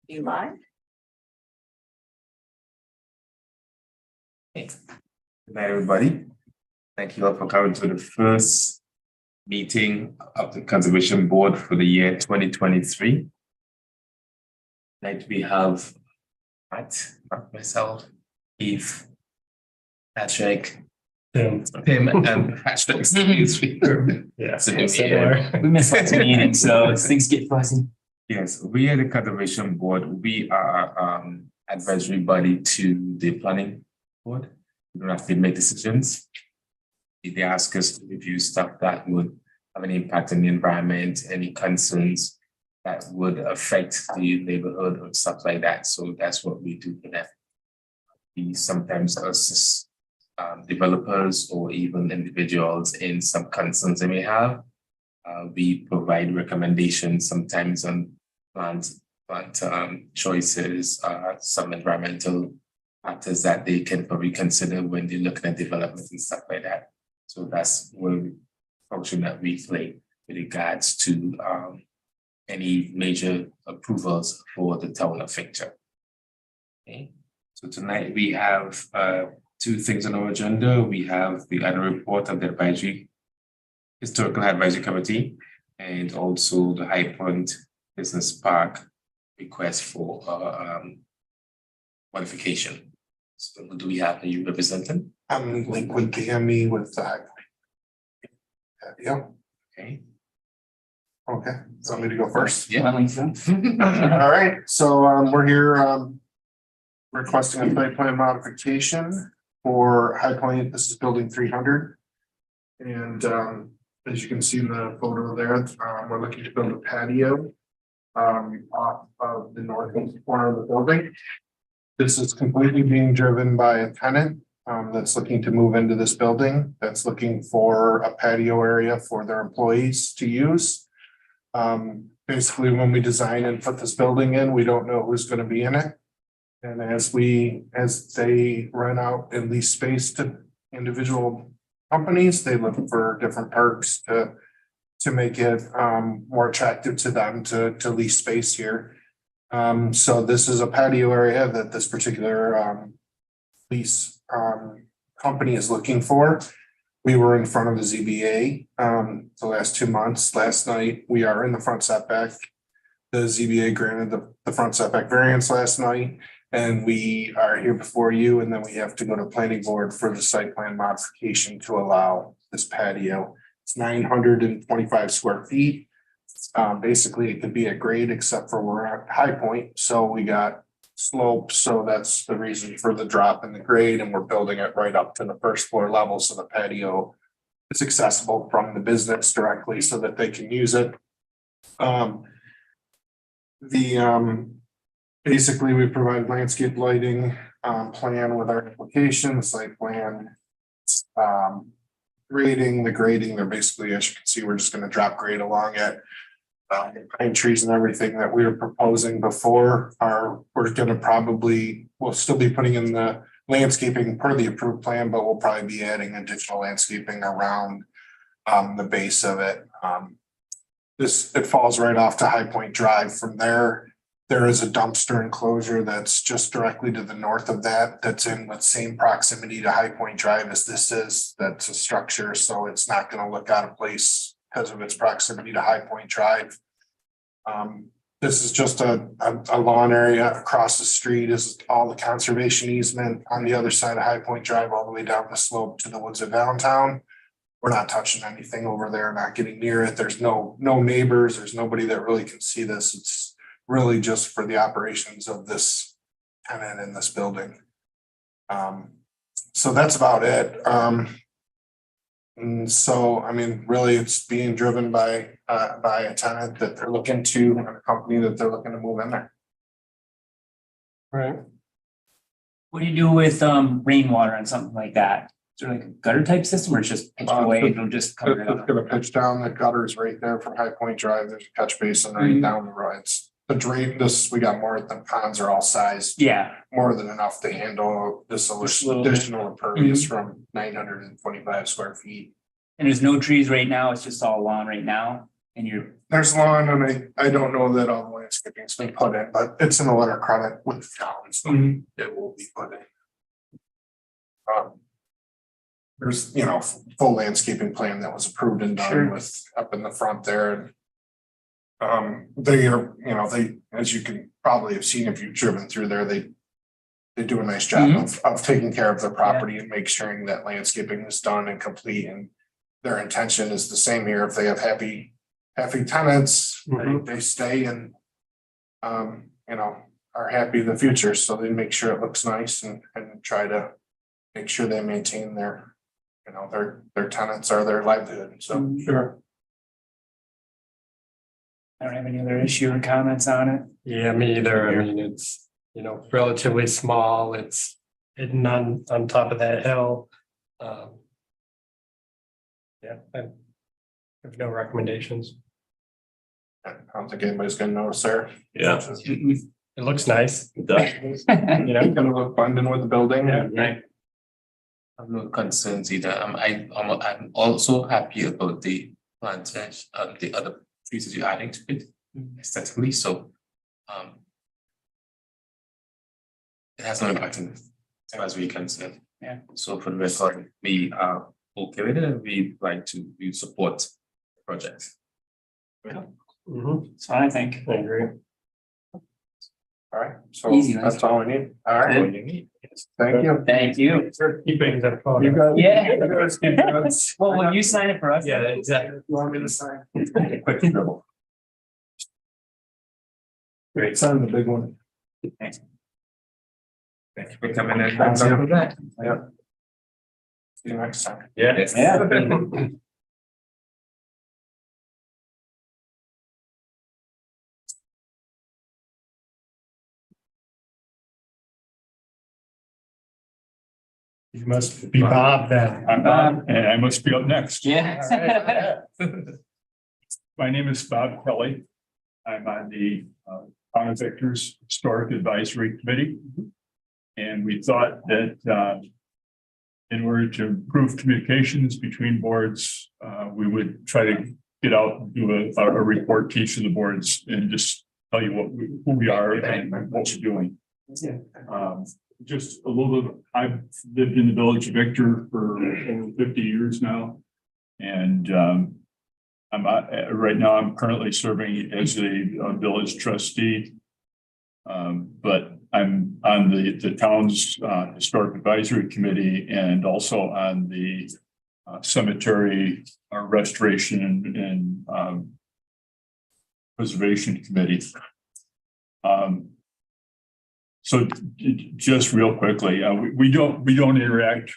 You live? Good night, everybody. Thank you all for coming to the first meeting of the Conservation Board for the year 2023. Tonight we have Matt, myself, Eve, Patrick, Pim, and Patrick. Excuse me. Yeah, So we missed last meeting, so things get fuzzy. Yes, we are the Conservation Board. We are advisory body to the planning board. We don't have to make decisions. They ask us to review stuff that would have an impact on the environment, any concerns that would affect the neighborhood or stuff like that. So that's what we do for them. We sometimes assist developers or even individuals in some concerns they may have. We provide recommendations sometimes on plant choices, some environmental factors that they can probably consider when they're looking at development and stuff like that. So that's one function that we play with regards to any major approvals for the town of Victor. Okay, so tonight we have two things on our agenda. We have the annual report of the Historical Advisory Committee and also the High Point Business Park request for modification. So who do we have? Are you representing? I'm linked with PME with the yeah. Okay. Okay. So me to go first. Yeah. All right. So we're here requesting a site plan modification for High Point. This is building 300. And as you can see in the photo there, we're looking to build a patio off of the northeast corner of the building. This is completely being driven by a tenant that's looking to move into this building, that's looking for a patio area for their employees to use. Basically, when we design and put this building in, we don't know who's going to be in it. And as they rent out and lease space to individual companies, they look for different perks to make it more attractive to them to lease space here. So this is a patio area that this particular lease company is looking for. We were in front of the ZBA the last 2 months. Last night, we are in the front setback. The ZBA granted the front setback variance last night, and we are here before you, and then we have to go to planning board for the site plan modification to allow this patio. It's 925 square feet. Basically, it could be at grade except for we're at High Point, so we got slope, so that's the reason for the drop in the grade, and we're building it right up to the first floor level, so the patio is accessible from the business directly so that they can use it. Basically, we provide landscape lighting plan with our application, site plan, grading. The grading, they're basically, as you can see, we're just going to drop grade along it. Pine trees and everything that we were proposing before we're going to we'll still be putting in the landscaping per the approved plan, but we'll probably be adding additional landscaping around the base of it. It falls right off to High Point Drive. From there is a dumpster enclosure that's just directly to the north of that, that's in the same proximity to High Point Drive as this is. That's a structure, so it's not going to look out of place because of its proximity to High Point Drive. This is just a lawn area. Across the street is all the conservation easement on the other side of High Point Drive, all the way down the slope to the woods of Allentown. We're not touching anything over there, not getting near it. There's no neighbors. There's nobody that really can see this. It's really just for the operations of this tenant in this building. So that's about it. And so, I mean, really, it's being driven by a tenant that they're looking to, and a company that they're looking to move in there. Right. What do you do with rainwater and something like that? Is there like a gutter type system, or it's just pitched away and it'll just cover it It's up? gonna pitch down. The gutters right there from High Point Drive. There's a catch basin right down the road. It's the drain. We got more than ponds are all sized. Yeah, More than enough to handle this Just a little bit. additional impervious from 925 square feet. and there's no trees right now, it's just all lawn right now. And you're, There's lawn and I don't know that all the landscaping's been put in, but it's in a letter of credit with the town, so it will be put in. There's, you know, full landscaping plan that was approved and Sure. done with up in the front there. They are, you know, they, as you can probably have seen if you've driven through there, they do a nice job of taking care of their property and make sure that landscaping is done and complete, and their intention is the same here. If they have happy tenants, they stay and you know, are happy in the future, so they make sure it looks nice and try to make sure they maintain their, you know, their tenants are their livelihood, so. Sure. I don't have any other issue or comments on it. Yeah, me either. I mean, it's, you know, relatively small. It's hidden on top of that hill. Yeah, I have no recommendations. I don't think anybody's gonna notice there. Yeah, it looks nice. You know, gonna look blended with the building. Yeah. Right. I have no concerns either. I'm also happy about the plantation, the other trees that you're adding to it aesthetically, so. It has no impact on as far as we're concerned. Yeah. So for the record, we are okay with it, and we like to support the project. Mhm, So I think. I agree. All right, so Easy, that's all we need. All right, thank you. Thank you. Sure, keeping that photo. You guys. Yeah. You guys can do it. Well, when you sign it for us. Yeah, exactly. You want me to sign? Quick dribble. Great, sign the big one. Thank you for coming in. Thanks, Thanks yeah. for that. Yeah. See you next time. Yeah. Yes. Yeah. You must be Bob then. I'm Bob, and I must be up next. Yeah. My name is Bob Kelly. I'm on the Town of Victor's Historic Advisory Committee. And we thought that in order to improve communications between boards, we would try to get out and do a report to each of the boards and just tell you who we are and what we're doing. Just a little bit, I've lived in the village of Victor for over 50 years now. And right now I'm currently serving as a village trustee. But I'm on the town's historic advisory committee and also on the cemetery restoration and preservation committee. So just real quickly, we don't interact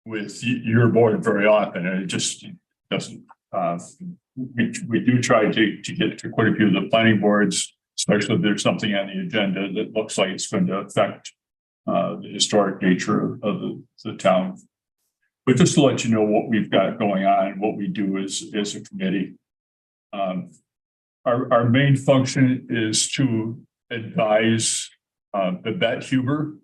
with your board very often, and it just doesn't. We do try to get to quite a few of the planning boards, especially if there's something on the agenda that looks like it's going to affect the historic nature of the town. But just to let you know what we've got going on and what we do as a committee. Our main function is to advise Babette Huber,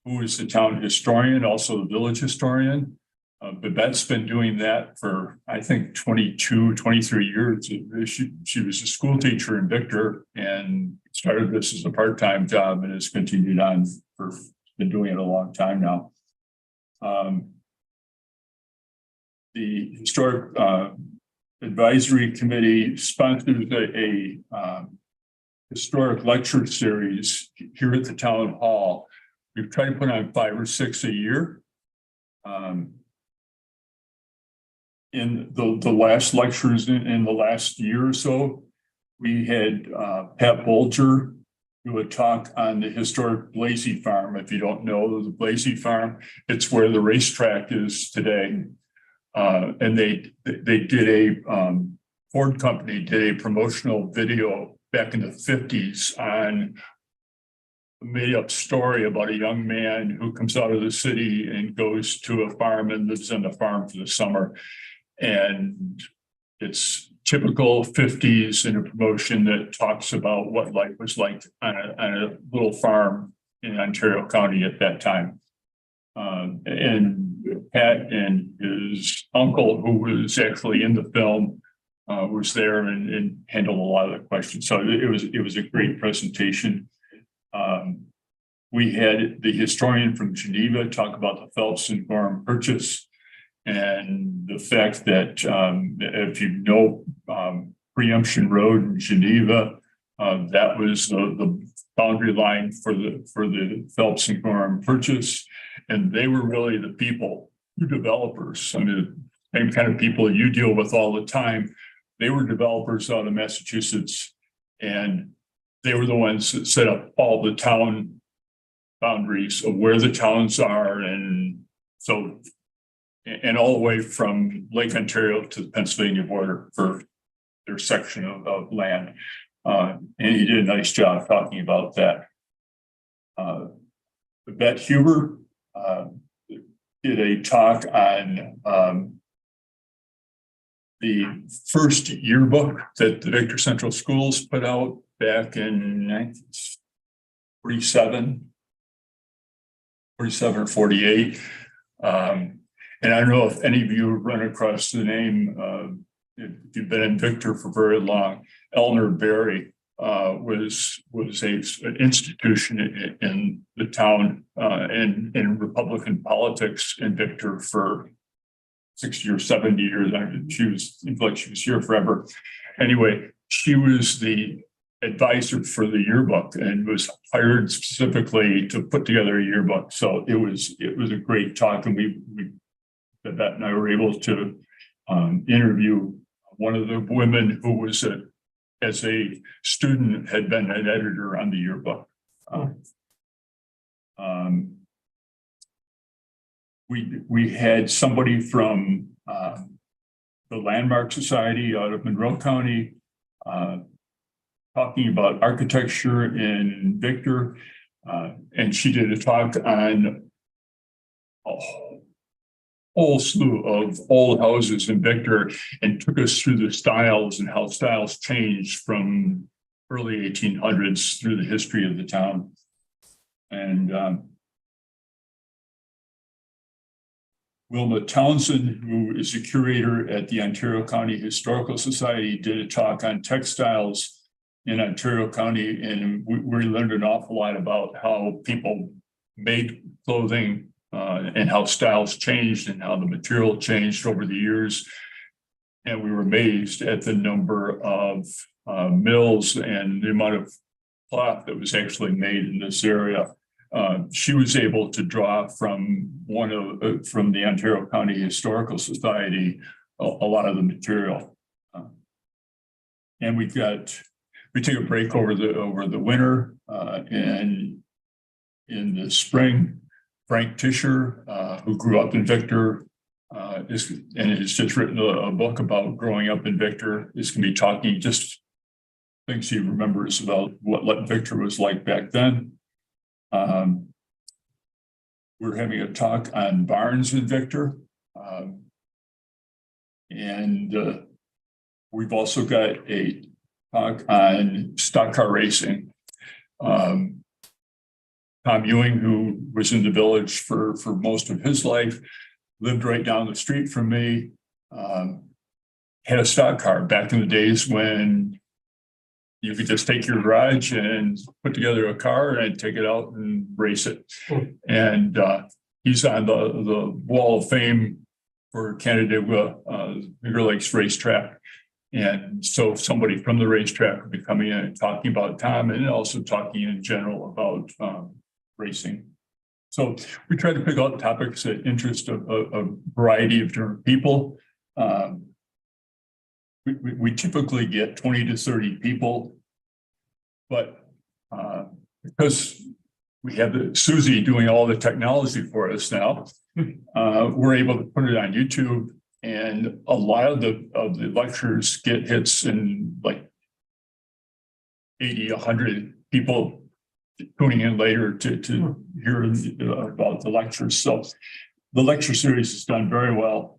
who is the town historian, also the village historian. Babette's been doing that for, I think, 22, 23 years. She was a school teacher in Victor and started this as a part-time job and has continued on been doing it a long time now. The Historic Advisory Committee sponsors a historic lecture series here at the town hall. We've tried to put on 5 or 6 a year. In the last lectures in the last year or so, we had Pat Bolger do a talk on the historic Blasey Farm. If you don't know the Blasey Farm, it's where the racetrack is today. And they did a Ford company did a promotional video back in the 50s on a made-up story about a young man who comes out of the city and goes to a farm and lives on the farm for the summer. And it's typical 50s in a promotion that talks about what life was like on a little farm in Ontario County at that time. And Pat and his uncle, who was actually in the film, was there and handled a lot of the questions. So it was a great presentation. We had the historian from Geneva talk about the Phelps and Gorham Purchase and the fact that if you know Preemption Road in Geneva, that was the boundary line for the Phelps and Gorham Purchase, and they were really the people, the developers. I mean, the same kind of people you deal with all the time. They were developers out of Massachusetts, and they were the ones that set up all the town boundaries of where the towns are, and so, and all the way from Lake Ontario to the Pennsylvania border for their section of land. And he did a nice job talking about that. Bette Huber did a talk on the first yearbook that the Victor Central Schools put out back in 1947 or 48. And I don't know if any of you have run across the name, if you've been in Victor for very long. Eleanor Berry was an institution in the town and in Republican politics in Victor for 60 or 70 years. She was here forever. Anyway, she was the advisor for the yearbook and was hired specifically to put together a yearbook. So it was a great talk, and Bette and I were able to interview one of the women who was as a student had been an editor on the yearbook. We had somebody from the Landmark Society out of Monroe County talking about architecture in Victor, and she did a talk on a whole slew of old houses in Victor and took us through the styles and how styles changed from early 1800s through the history of the town. And Wilma Townsend, who is a curator at the Ontario County Historical Society, did a talk on textiles in Ontario County, and we learned an awful lot about how people made clothing and how styles changed and how the material changed over the years. And we were amazed at the number of mills and the amount of cloth that was actually made in this area. She was able to draw from from the Ontario County Historical Society a lot of the material. And we took a break over the winter, and in the spring, Frank Tischer, who grew up in Victor, has just written a book about growing up in Victor. Is going to be talking just things he remembers about what Victor was like back then. We're having a talk on barns in Victor, and we've also got a talk on stock car racing. Tom Ewing, who was in the village for most of his life, lived right down the street from me, had a stock car back in the days when you could just take your garage and put together a car and take it out and race it. And he's on the Wall of Fame for Canandaigua Finger Lakes Racetrack. And so somebody from the racetrack would be coming in and talking about Tom, and also talking in general about racing. So we try to pick out topics that interest a variety of different people. We typically get 20 to 30 people, but because we have Susie doing all the technology for us now, we're able to put it on YouTube, and a lot of the lectures get hits in like 80, 100 people tuning in later to hear about the lectures. So the lecture series has done very well.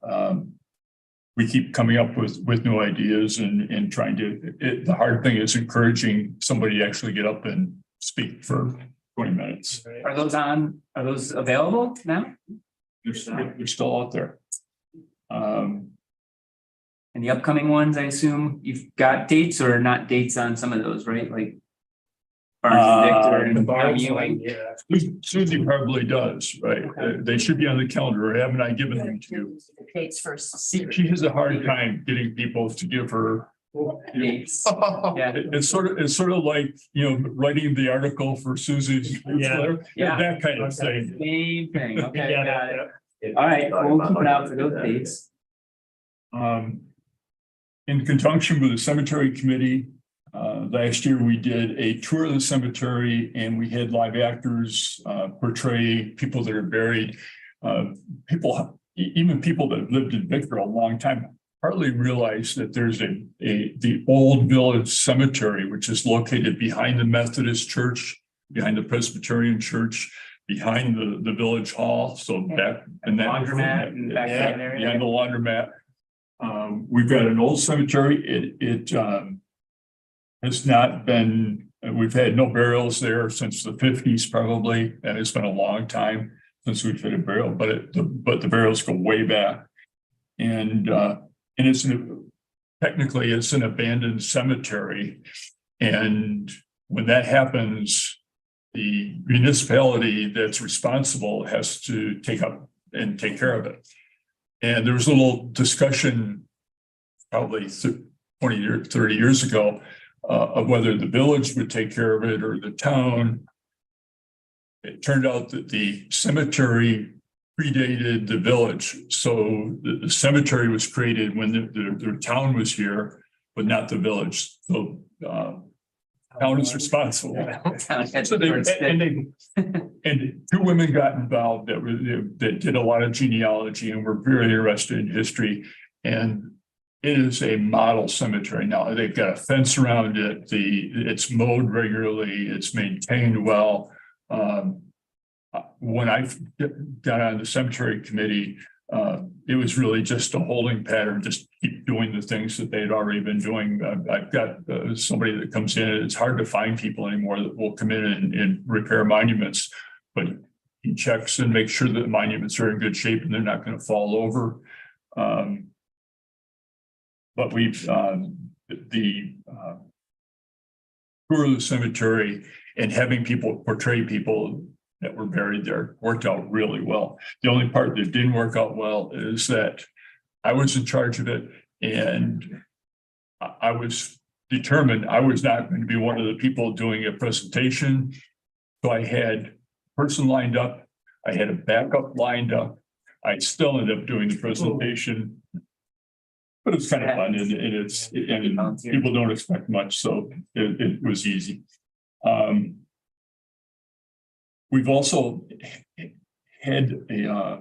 We keep coming up with new ideas and trying to, the hard thing is encouraging somebody to actually get up and speak for 20 minutes. Are those available now? They're still out there. And the upcoming ones, I assume you've got dates or not dates on some of those, right? Like Barnes and Victor The and Barnes Young one, Ewing. yeah. Susie probably does, right? They should be on the calendar, or haven't I given them to you? Dates first. She has a hard time getting people to give her. Dates. Yeah. It's sort of like, writing the article for Susie's newsletter, Yeah. that kind of thing. Same thing, okay, Yeah, got it. All right, well, we'll keep it out for those dates. In conjunction with the cemetery committee, last year we did a tour of the cemetery and we had live actors portray people that are buried. Even people that have lived in Victor a long time hardly realize that there's the old village cemetery, which is located behind the Methodist church, behind the Presbyterian church, behind the village hall. So back in that Laundromat and back that area. behind the laundromat. We've got an old cemetery. It has not been, we've had no burials there since the 50s probably, and it's been a long time since we've had a burial, but the burials go way back. And it's technically it's an abandoned cemetery. And when that happens, the municipality that's responsible has to take up and take care of it. And there was a little discussion probably 20 or 30 years ago of whether the village would take care of it or the town. It turned out that the cemetery predated the village. So the cemetery was created when the town was here, but not the village. So town is responsible. So and two women got involved that did a lot of genealogy and were very interested in history. And it is a model cemetery now. They've got a fence around it. It's mowed regularly. It's maintained well. When I got on the cemetery committee, it was really just a holding pattern, just keep doing the things that they'd already been doing. I've got somebody that comes in, it's hard to find people anymore that will come in and repair monuments, but he checks and makes sure that the monuments are in good shape and they're not going to fall over. But we've, the tour of the cemetery and having people portray people that were buried there worked out really well. The only part that didn't work out well is that I was in charge of it and I was determined I was not going to be one of the people doing a presentation. So I had a person lined up. I had a backup lined up. I still ended up doing the presentation. But it's kind of fun and people don't expect much, so it was easy. We've also had a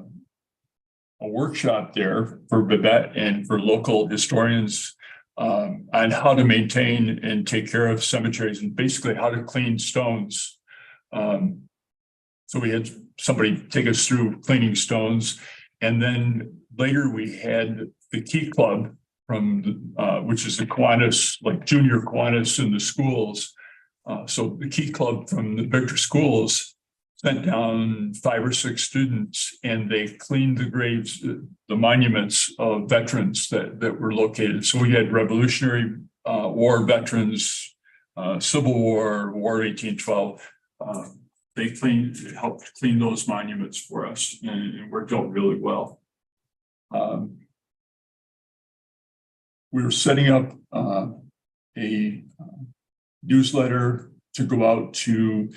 workshop there for Babette and for local historians on how to maintain and take care of cemeteries and basically how to clean stones. So we had somebody take us through cleaning stones, and then later we had the Key Club from which is the Kiwanis, like junior Kiwanis in the schools. So the Key Club from the Victor schools sent down 5 or 6 students and they cleaned the graves, the monuments of veterans that were located. So we had Revolutionary War veterans, Civil War, War of 1812. They helped clean those monuments for us and it worked out really well. We were setting up a newsletter to go out to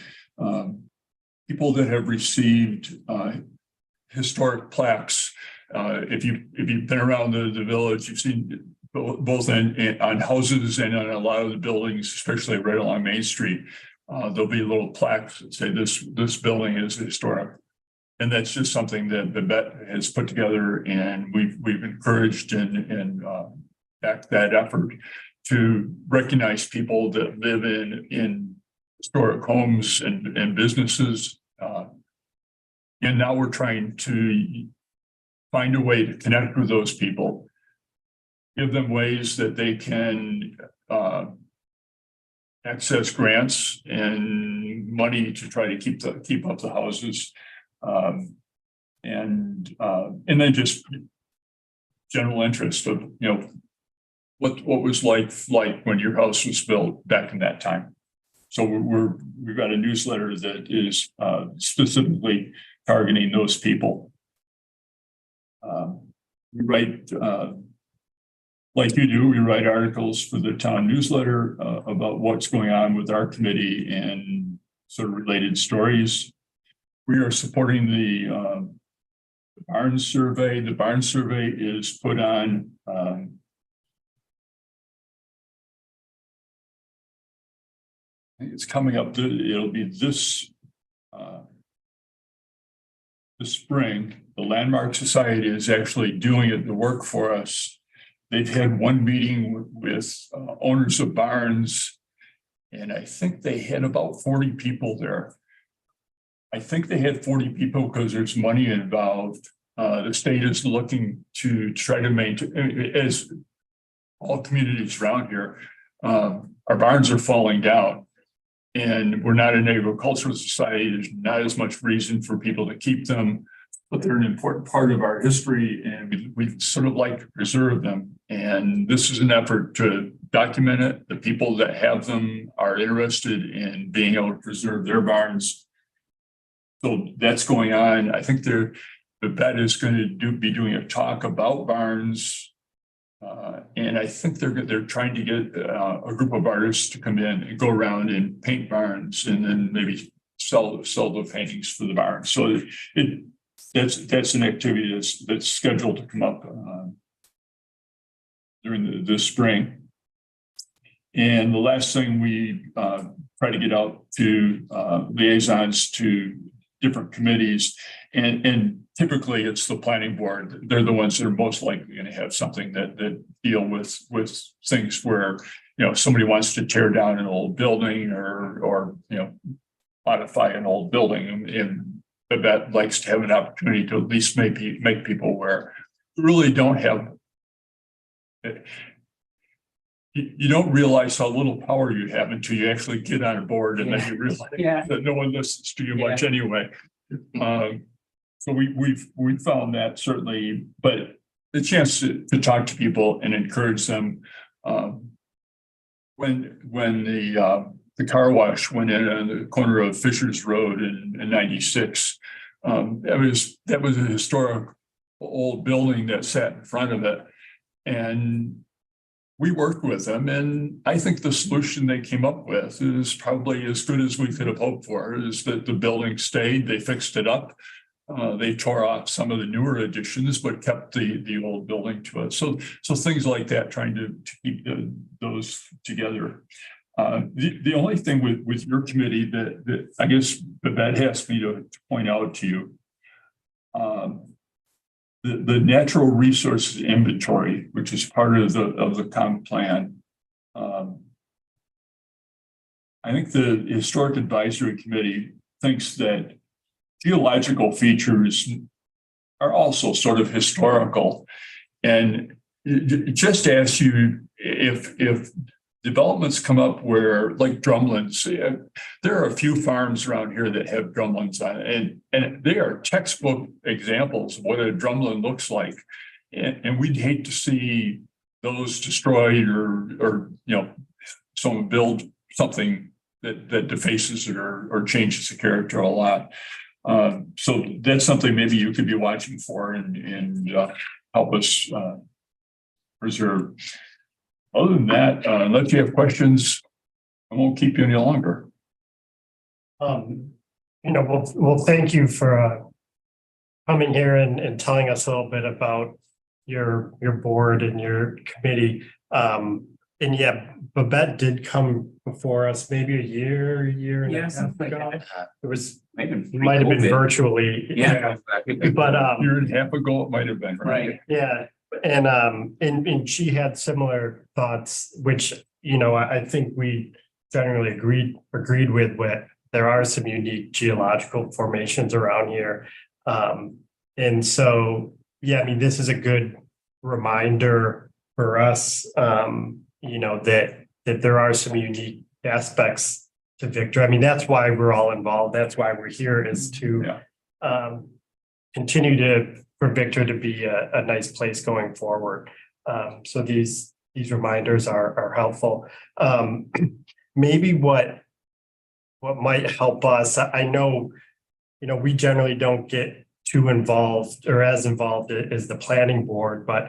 people that have received historic plaques. If you've been around the village, you've seen both on houses and on a lot of the buildings, especially right along Main Street. There'll be little plaques that say this building is historic. And that's just something that Babette has put together, and we've encouraged and backed that effort to recognize people that live in historic homes and businesses. And now we're trying to find a way to connect with those people, give them ways that they can access grants and money to try to keep up the houses. And then just general interest of, what was like when your house was built back in that time. So we've got a newsletter that is specifically targeting those people. We write, like you do, we write articles for the town newsletter about what's going on with our committee and sort of related stories. We are supporting the Barnes survey. The Barnes survey is put on it's coming up. It'll be this spring. The Landmark Society is actually doing it, the work for us. They've had one meeting with owners of barns, and I think they had about 40 people there. I think they had 40 people because there's money involved. The state is looking to try to maintain, as all communities around here, our barns are falling down. And we're not an agricultural society. There's not as much reason for people to keep them, but they're an important part of our history, and we sort of like to preserve them. And this is an effort to document it. The people that have them are interested in being able to preserve their barns. So that's going on. I think Babette is going to be doing a talk about barns. And I think they're trying to get a group of artists to come in and go around and paint barns, and then maybe sell the paintings for the barns. So that's an activity that's scheduled to come up during the spring. And the last thing, we try to get out to liaisons to different committees, and typically it's the planning board. They're the ones that are most likely going to have something that deal with things where, somebody wants to tear down an old building or modify an old building, and Babette likes to have an opportunity to at least make people aware. We really don't have. You don't realize how little power you have until you actually get on a board, and then you realize that no one listens to you much anyway. So we've found that certainly, but the chance to talk to people and encourage them. When the car wash went in on the corner of Fisher's Road in 96, that was a historic old building that sat in front of it, and we worked with them, and I think the solution they came up with is probably as good as we could have hoped for, is that the building stayed, they fixed it up. They tore off some of the newer additions, but kept the old building to it. So things like that, trying to keep those together. The only thing with your committee that I guess Babette asked me to point out to you, the natural resources inventory, which is part of the comp plan. I think the Historic Advisory Committee thinks that geological features are also sort of historical, and just ask you if developments come up where, like drumlins, there are a few farms around here that have drumlins on it, and they are textbook examples of what a drumlin looks like, and we'd hate to see those destroyed or someone build something that defaces it or changes the character a lot. So that's something maybe you could be watching for and help us preserve. Other than that, unless you have questions, I won't keep you any longer. Well, thank you for coming here and telling us a little bit about your board and your committee. And yeah, Babette did come before us maybe a year and a half ago. It was might have been virtually. But A year and a half ago, it might have been. Right. yeah. And she had similar thoughts, which, I think we generally agreed with there are some unique geological formations around here. And so, yeah, I mean, this is a good reminder for us, that there are some unique aspects to Victor. I mean, that's why we're all involved. That's why we're here, is to continue for Victor to be a nice place going forward. So these these reminders are helpful. Maybe what might help us, I know, we generally don't get too involved or as involved as the planning board, but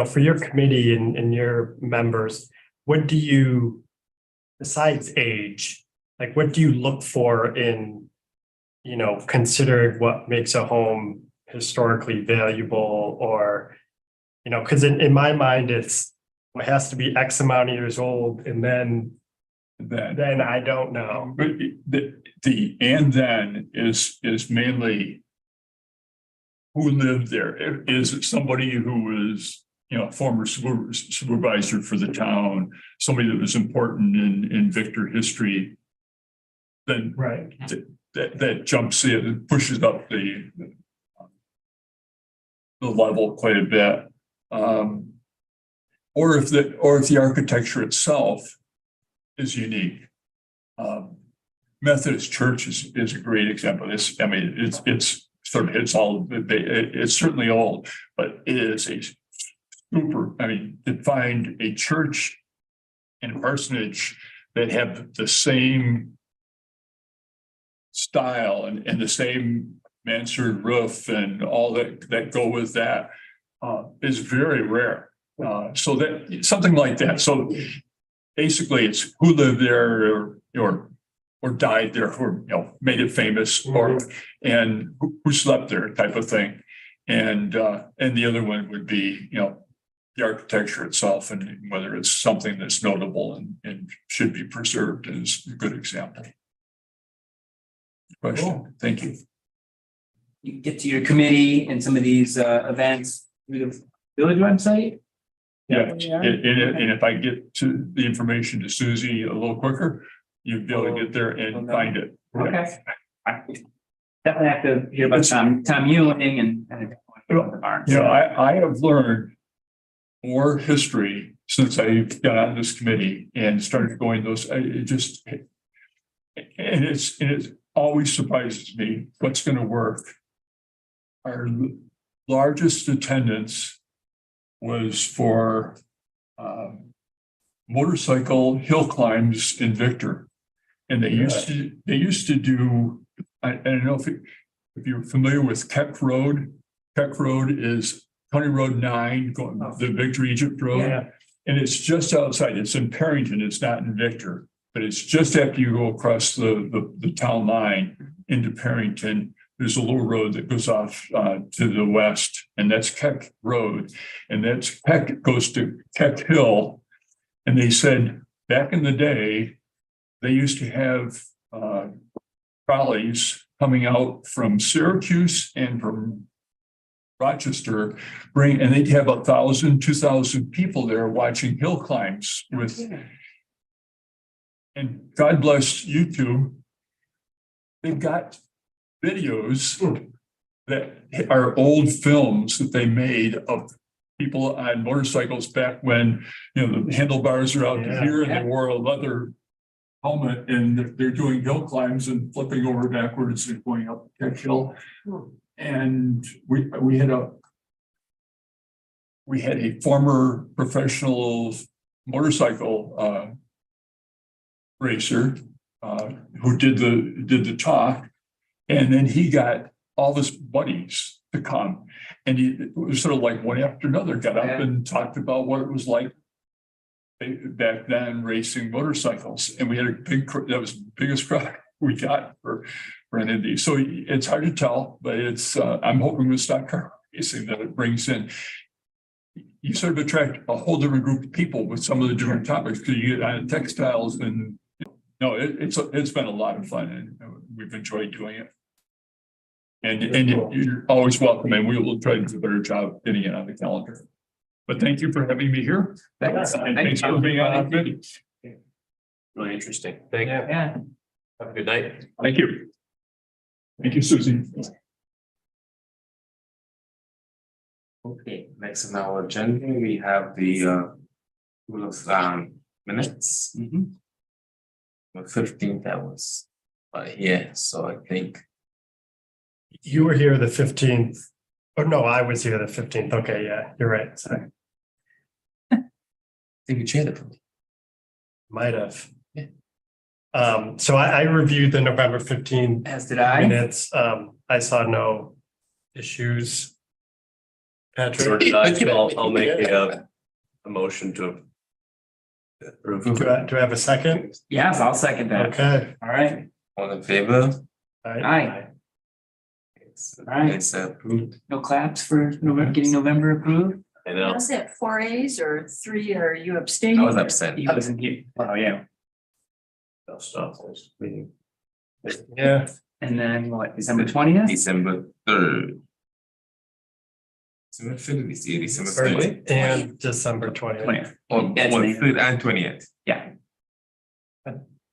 for your committee and your members, what do you, besides age, like what do you look for in, considering what makes a home historically valuable, or, because in my mind, it has to be X amount of years old, and then I don't know. But the and then is mainly who lived there. Is it somebody who was, former supervisor for the town, somebody that was important in Victor history? Then Right. that jumps in, pushes up the level quite a bit. Or if the architecture itself is unique. Methodist Church is a great example. It's sort of, it's certainly old, but it is a super, to find a church and a parsonage that have the same style and the same mansard roof and all that go with that is very rare. So that something like that. So basically, it's who lived there or died there, or made it famous, and who slept there, type of thing. And the other one would be the architecture itself, and whether it's something that's notable and should be preserved is a good example. Question. Cool. Thank you. You can get to your committee and some of these events through the village website. Yeah, and if I get to the information to Susie a little quicker, you'd be able to get there and find it. Okay. I definitely have to hear about Tom Ewing and the barns. I have learned more history since I got on this committee and started going those. It always surprises me what's going to work. Our largest attendance was for motorcycle hill climbs in Victor, and they used to do. I don't know if you're familiar with Keck Road. Keck Road is County Road 9, going the Victor Egypt Road, and it's just outside. It's in Perrington. It's not in Victor, but it's just after you go across the town line into Perrington. There's a little road that goes off to the west, and that's Keck Road, and that's Keck goes to Keck Hill. And they said back in the day, they used to have trolleys coming out from Syracuse and from Rochester, and they'd have 1,000, 2,000 people there watching hill climbs with. And God bless YouTube, they've got videos that are old films that they made of people on motorcycles back when the handlebars are out to here, and they wore a leather helmet, and they're doing hill climbs and flipping over backwards and going up Keck Hill. And we had a former professional motorcycle racer who did the talk, and then he got all his buddies to come, and it was sort of like one after another got up and talked about what it was like back then racing motorcycles, and we had that was the biggest crowd we got for any of these. So it's hard to tell, but it's I'm hoping with stock car racing that it brings in. You sort of attract a whole different group of people with some of the different topics, because you get on textiles, and it's been a lot of fun, and we've enjoyed doing it. And you're always welcome, and we will try to do a better job getting it on the calendar. But thank you for having me here. Thanks. And thanks for being on our committee. Really interesting. Thank you. Yeah. Have a good night. Thank you. Thank you, Susie. Okay, next on our agenda, we have the rule of minutes. The 15th, that was here, so I think. You were here the 15th. Oh, no, I was here the 15th. Okay, yeah, you're right. Sorry. think you chaired it for me. Might have. Yeah. So I reviewed the November 15 As did I. minutes. I saw no issues. So Patrick, did I, so I'll make a motion to approve. do I have a second? Yes, I'll second that. Okay. All right, All in favor? Aye. It's Right. it's approved. no claps for November, getting November approved. I know. Was it 4 A's or 3? Are you I abstaining? was absent. He wasn't here. Oh, yeah. I'll stop this meeting. Yeah. And then what, December 20th? December 3rd. December 3rd, is the December 3rd. And December 20th. 20th. Or That's me. 3rd and 20th. Yeah.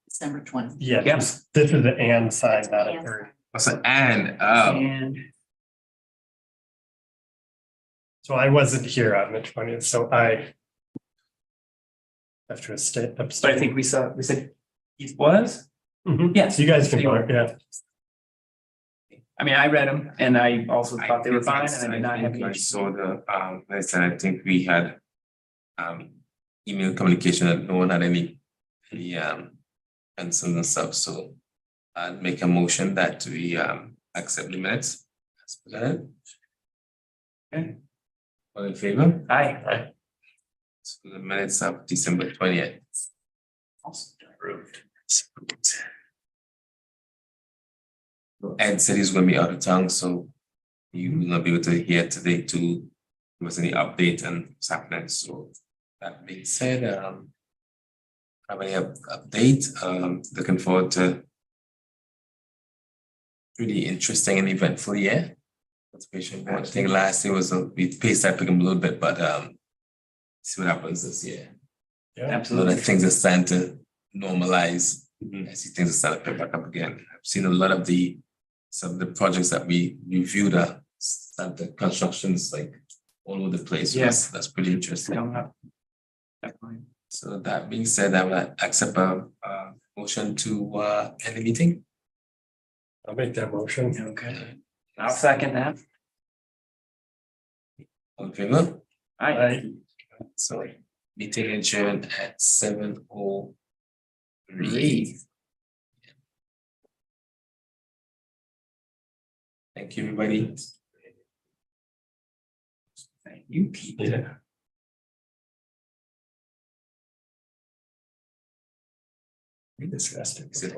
December 20. Yeah, Yep. this is the and sign, not a And third. Also, and, And So I wasn't here on the 20th, so I have to abstain. so I think we said Keith was. Mhm. Yes. You guys can vote, yeah. I mean, I read them and I also thought they were think fine and I did not have any I issues. saw the, list, and I think we had, email communication that no one had any, concerns and stuff, so I'd make a motion that we, accept the minutes. as presented. Okay. All in favor? Aye. So the minutes of December 20th. Approved. Ed said he's gonna be out of town, so you will not be able to hear today to give us any update on what's happening, so that being said, have any update, looking forward to really interesting and eventful year. I think last year was, we paced up a little bit, but, see what happens this year. Yeah. A lot Absolutely. of things are starting to normalize. I see things are starting to pick back up again. I've seen a lot of some of the projects that we reviewed are the constructions like all over the place. Yes. That's pretty interesting. Coming up. Definitely. So that being said, I will accept a motion to end the meeting. I'll make that motion. Okay. I'll second that. All in favor? Aye. So meeting adjourned at 7:03. Thank you, everybody. Thank you, Pete. Yeah. Disgusting. Is it-